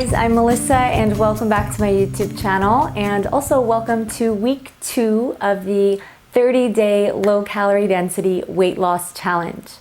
guys, I'm Melissa and welcome back to my YouTube channel, and also welcome to week 2 of the 30-day low calorie density weight loss challenge.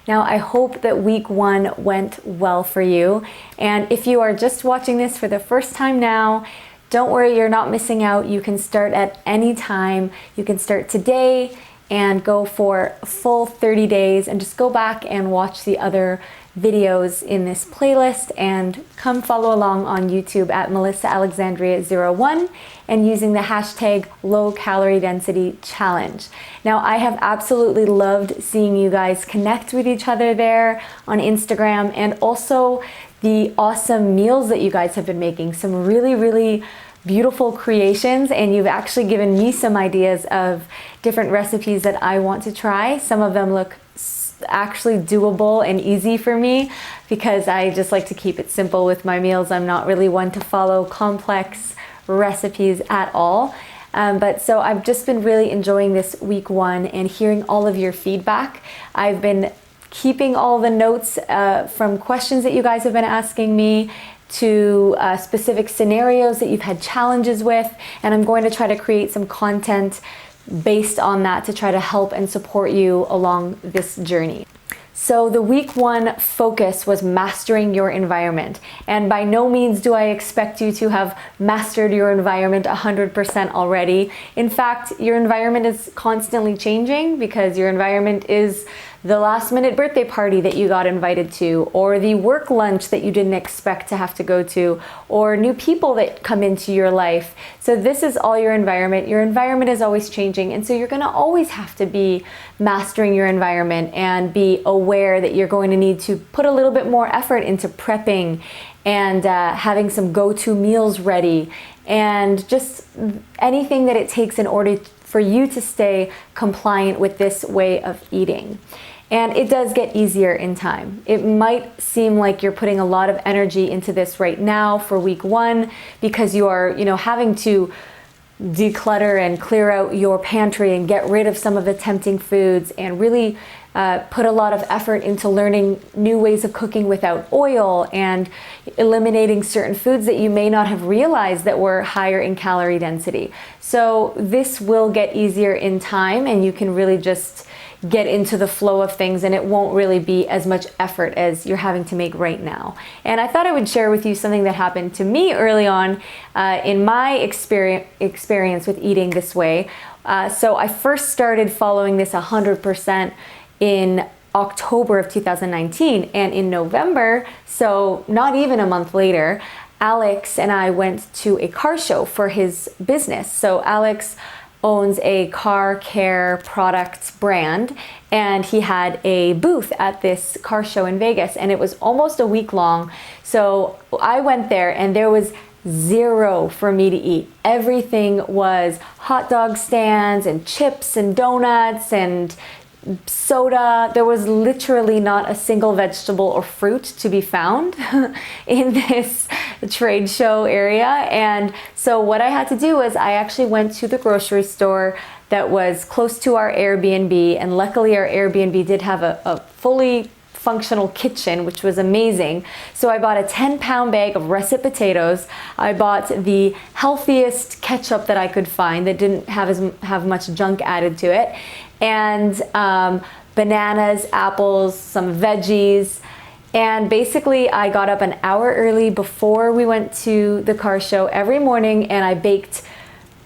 Now, I hope that week 1 went well for you, and if you are just watching this for the first time now, don't worry, you're not missing out. You can start at any time. You can start today and go for a full 30 days and just go back and watch the other videos in this playlist and come follow along on YouTube at MelissaAlexandria01 and using the hashtag low calorie density challenge. Now, I have absolutely loved seeing you guys connect with each other there on Instagram, and also the awesome meals that you guys have been making. Some really beautiful creations, and you've actually given me some ideas of different recipes that I want to try. Some of them look actually doable and easy for me because I just like to keep it simple with my meals. I'm not really one to follow complex recipes at all. So I've just been really enjoying this week 1 and hearing all of your feedback. I've been keeping all the notes from questions that you guys have been asking me to specific scenarios that you've had challenges with, and I'm going to try to create some content based on that to try to help and support you along this journey. So the week 1 focus was mastering your environment, and by no means do I expect you to have mastered your environment 100% already. In fact, your environment is constantly changing because your environment is the last minute birthday party that you got invited to, or the work lunch that you didn't expect to have to go to, or new people that come into your life. So this is all your environment. Your environment is always changing, and so you're gonna always have to be mastering your environment and be aware that you're going to need to put a little bit more effort into prepping and having some go-to meals ready, and just anything that it takes in order for you to stay compliant with this way of eating. And it does get easier in time. It might seem like you're putting a lot of energy into this right now for week 1 because you are, having to declutter and clear out your pantry and get rid of some of the tempting foods and really put a lot of effort into learning new ways of cooking without oil and eliminating certain foods that you may not have realized that were higher in calorie density. So this will get easier in time, and you can really just get into the flow of things, and it won't really be as much effort as you're having to make right now. And I thought I would share with you something that happened to me early on in my experience with eating this way. So I first started following this 100% in October of 2019, and in November, so not even a month later, Alex and I went to a car show for his business. So Alex owns a car care products brand, and he had a booth at this car show in Vegas, and it was almost a week long. So I went there and there was zero for me to eat. Everything was hot dog stands and chips and donuts and soda. There was literally not a single vegetable or fruit to be found in this trade show area. And so what I had to do was I actually went to the grocery store that was close to our Airbnb, and luckily our Airbnb did have a fully functional kitchen, which was amazing. So I bought a 10-pound bag of russet potatoes. I bought the healthiest ketchup that I could find that didn't have much junk added to it, and bananas, apples, some veggies. And basically I got up an hour early before we went to the car show every morning, and I baked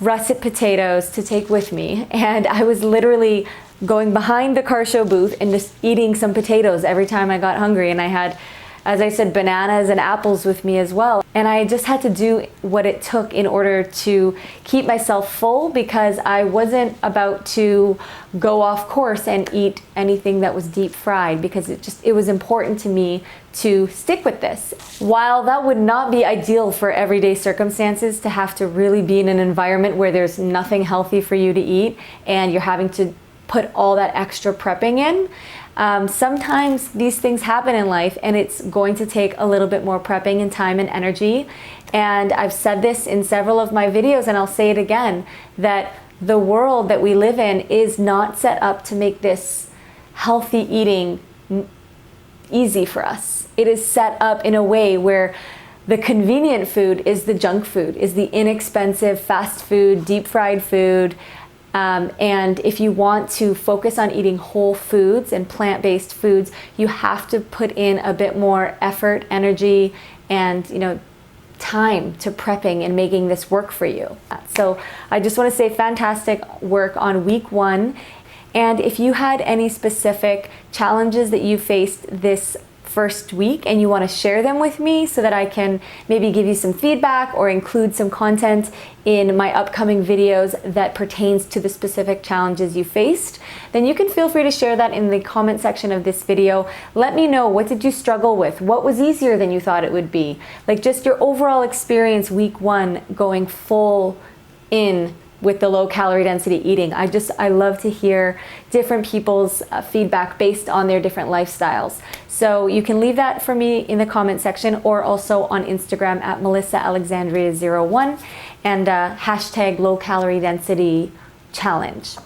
russet potatoes to take with me. And I was literally going behind the car show booth and just eating some potatoes every time I got hungry. And I had, as I said, bananas and apples with me as well. And I just had to do what it took in order to keep myself full, because I wasn't about to go off course and eat anything that was deep fried, because it was important to me to stick with this. While that would not be ideal for everyday circumstances, to have to really be in an environment where there's nothing healthy for you to eat and you're having to put all that extra prepping in, sometimes these things happen in life, and it's going to take a little bit more prepping and time and energy. And I've said this in several of my videos, and I'll say it again, that the world that we live in is not set up to make this healthy eating easy for us. It is set up in a way where The convenient food is the junk food, is the inexpensive fast food, deep fried food. And if you want to focus on eating whole foods and plant-based foods, you have to put in a bit more effort, energy, and time to prepping and making this work for you. So I just want to say fantastic work on week 1. And if you had any specific challenges that you faced this first week and you want to share them with me so that I can maybe give you some feedback or include some content in my upcoming videos that pertains to the specific challenges you faced, then you can feel free to share that in the comment section of this video. Let me know, what did you struggle with? What was easier than you thought it would be? Like, just your overall experience week 1 going full in with the low calorie density eating. I love to hear different people's feedback based on their different lifestyles. So you can leave that for me in the comment section, or also on Instagram at MelissaAlexandria01 and hashtag low calorie density challenge.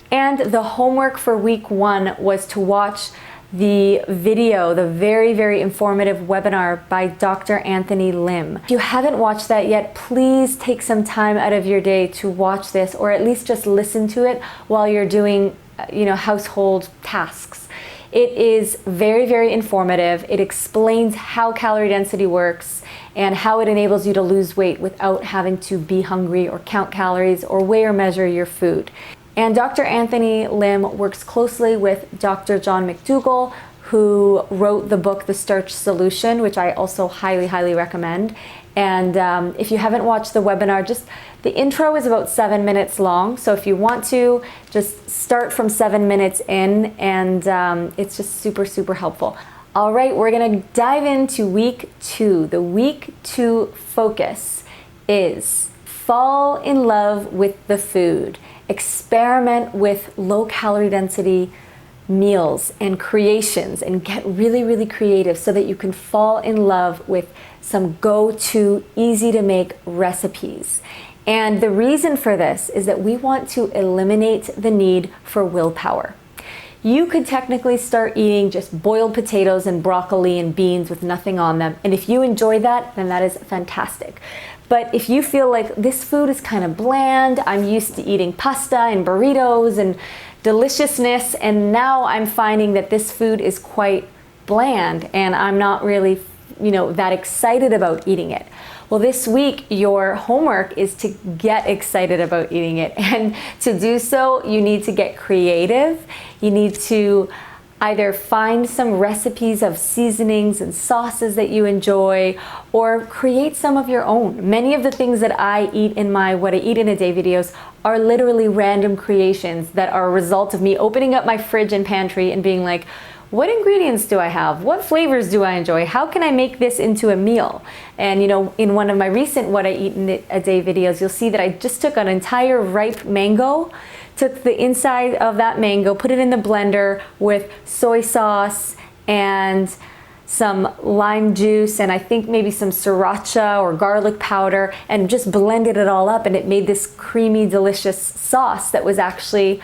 And the homework for week 1 was to watch the video, the very, very informative webinar by Dr. Anthony Lim. If you haven't watched that yet, please take some time out of your day to watch this, or at least just listen to it while you're doing, household tasks. It is very, very informative. It explains how calorie density works and how it enables you to lose weight without having to be hungry or count calories or weigh or measure your food. And Dr. Anthony Lim works closely with Dr. John McDougall, who wrote the book, The Starch Solution, which I also highly, highly recommend. And if you haven't watched the webinar, the intro is about 7 minutes long. So if you want to, just start from 7 minutes in, and it's just super, super helpful. All right, we're gonna dive into week 2. The week 2 focus is fall in love with the food. Experiment with low calorie density meals and creations, and get really, really creative so that you can fall in love with some go-to, easy to make recipes. And the reason for this is that we want to eliminate the need for willpower. You could technically start eating just boiled potatoes and broccoli and beans with nothing on them. And if you enjoy that, then that is fantastic. But if you feel like this food is kind of bland, I'm used to eating pasta and burritos and deliciousness, and now I'm finding that this food is quite bland and I'm not really, that excited about eating it. Well, this week, your homework is to get excited about eating it. And to do so, you need to get creative. You need to either find some recipes of seasonings and sauces that you enjoy, or create some of your own. Many of the things that I eat in my What I Eat in a Day videos are literally random creations that are a result of me opening up my fridge and pantry and being like, what ingredients do I have? What flavors do I enjoy? How can I make this into a meal? And in one of my recent What I Eat in a Day videos, you'll see that I just took an entire ripe mango, took the inside of that mango, put it in the blender with soy sauce and some lime juice, and I think maybe some sriracha or garlic powder, and just blended it all up, and it made this creamy, delicious sauce that was actually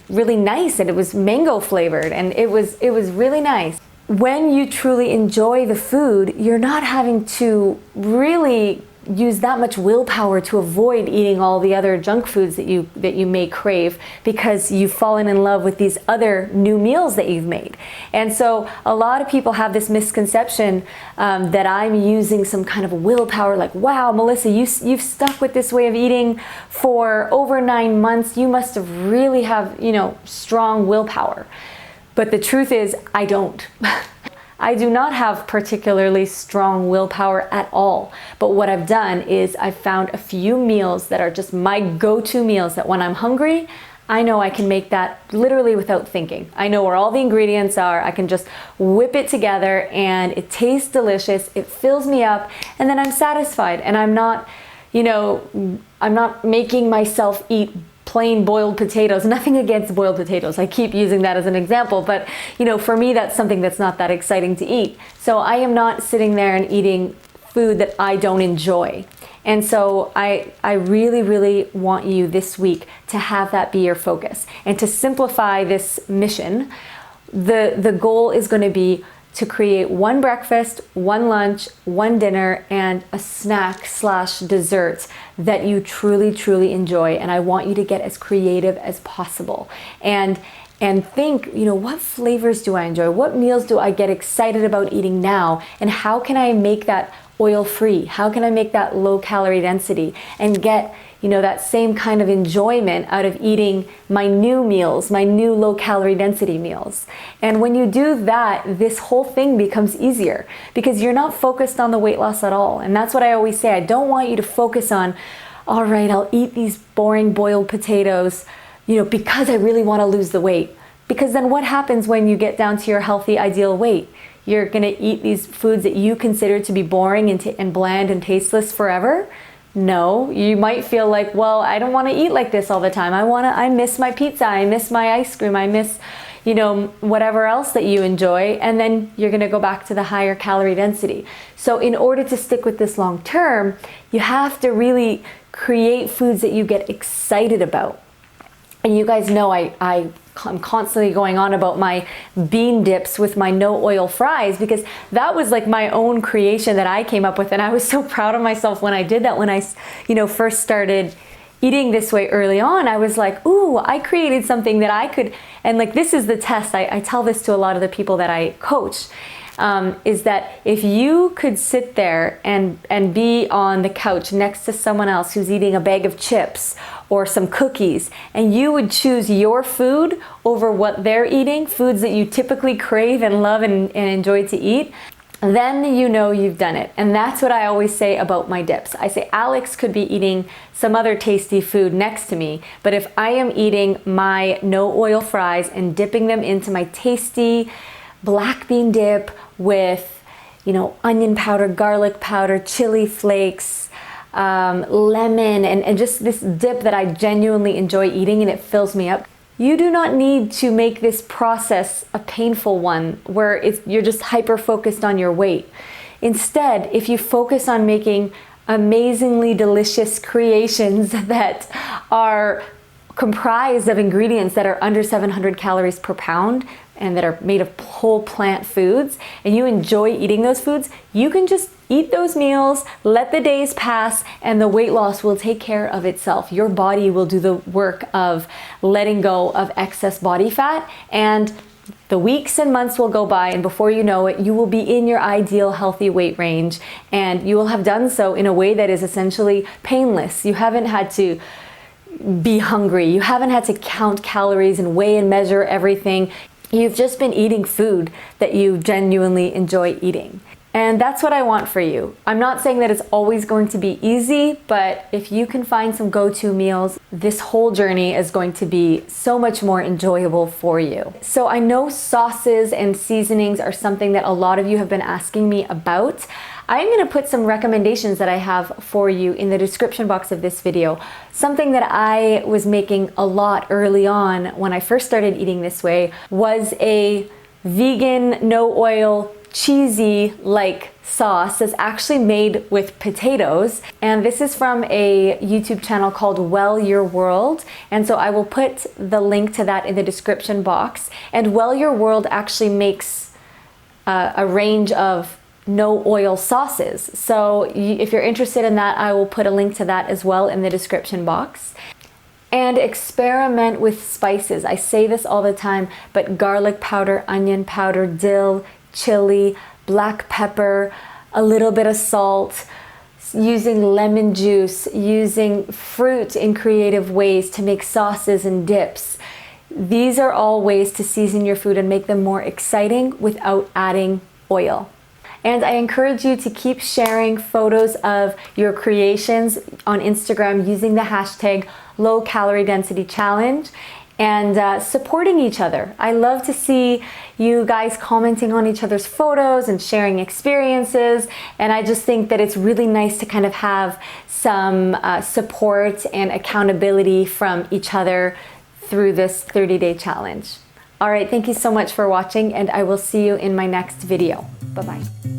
really nice, and it was mango flavored, and it was really nice. When you truly enjoy the food, you're not having to really use that much willpower to avoid eating all the other junk foods that you may crave, because you've fallen in love with these other new meals that you've made. And so a lot of people have this misconception that I'm using some kind of willpower, like, wow, Melissa, you've stuck with this way of eating for over 9 months. You must have really have, strong willpower. But the truth is, I don't. I do not have particularly strong willpower at all. But what I've done is I've found a few meals that are just my go-to meals, that when I'm hungry, I know I can make that literally without thinking. I know where all the ingredients are. I can just whip it together and it tastes delicious. It fills me up, and then I'm satisfied, and I'm not making myself eat plain boiled potatoes. Nothing against boiled potatoes. I keep using that as an example, but for me, that's something that's not that exciting to eat. So I am not sitting there and eating food that I don't enjoy. And so I really, really want you this week to have that be your focus. And to simplify this mission, the goal is going to be to create one breakfast, one lunch, one dinner, and a snack / dessert that you truly, truly enjoy. And I want you to get as creative as possible. And think, what flavors do I enjoy? What meals do I get excited about eating now? And how can I make that oil-free? How can I make that low calorie density and get that same kind of enjoyment out of eating my new meals, my new low calorie density meals? And when you do that, this whole thing becomes easier because you're not focused on the weight loss at all. And that's what I always say. I don't want you to focus on, all right, I'll eat these boring boiled potatoes, because I really want to lose the weight. Because then what happens when you get down to your healthy, ideal weight? You're going to eat these foods that you consider to be boring and bland and tasteless forever? No, you might feel like, well, I don't want to eat like this all the time. I miss my pizza, I miss my ice cream, I miss, whatever else that you enjoy. And then you're going to go back to the higher calorie density. So in order to stick with this long term, you have to really create foods that you get excited about. And you guys know I'm constantly going on about my bean dips with my no oil fries, because that was like my own creation that I came up with. And I was so proud of myself when I did that. When I, first started eating this way early on, I was like, ooh, I created something that I could, and like, this is the test. I tell this to a lot of the people that I coach. Is that if you could sit there and be on the couch next to someone else who's eating a bag of chips or some cookies, and you would choose your food over what they're eating, foods that you typically crave and love and enjoy to eat, then you've done it. And that's what I always say about my dips. I say Alex could be eating some other tasty food next to me, but if I am eating my no oil fries and dipping them into my tasty black bean dip with, onion powder, garlic powder, chili flakes, lemon, and just this dip that I genuinely enjoy eating and it fills me up. You do not need to make this process a painful one where you're just hyper focused on your weight. Instead, if you focus on making amazingly delicious creations that are comprised of ingredients that are under 700 calories per pound and that are made of whole plant foods, and you enjoy eating those foods, you can just eat those meals, let the days pass, and the weight loss will take care of itself. Your body will do the work of letting go of excess body fat, and the weeks and months will go by, and before you know it, you will be in your ideal healthy weight range, and you will have done so in a way that is essentially painless. You haven't had to be hungry. You haven't had to count calories and weigh and measure everything. You've just been eating food that you genuinely enjoy eating. And that's what I want for you. I'm not saying that it's always going to be easy, but if you can find some go-to meals, this whole journey is going to be so much more enjoyable for you. So I know sauces and seasonings are something that a lot of you have been asking me about. I'm going to put some recommendations that I have for you in the description box of this video. Something that I was making a lot early on when I first started eating this way was a vegan, no oil, cheesy like sauce that's actually made with potatoes. And this is from a YouTube channel called Well Your World. And so I will put the link to that in the description box. And Well Your World actually makes a range of no oil sauces. So if you're interested in that, I will put a link to that as well in the description box. And experiment with spices. I say this all the time, but garlic powder, onion powder, dill, chili, black pepper, a little bit of salt, using lemon juice, using fruit in creative ways to make sauces and dips. These are all ways to season your food and make them more exciting without adding oil. And I encourage you to keep sharing photos of your creations on Instagram using the hashtag Low Calorie Density Challenge and supporting each other. I love to see you guys commenting on each other's photos and sharing experiences. And I just think that it's really nice to kind of have some support and accountability from each other through this 30-day challenge. All right, thank you so much for watching, and I will see you in my next video. Bye-bye.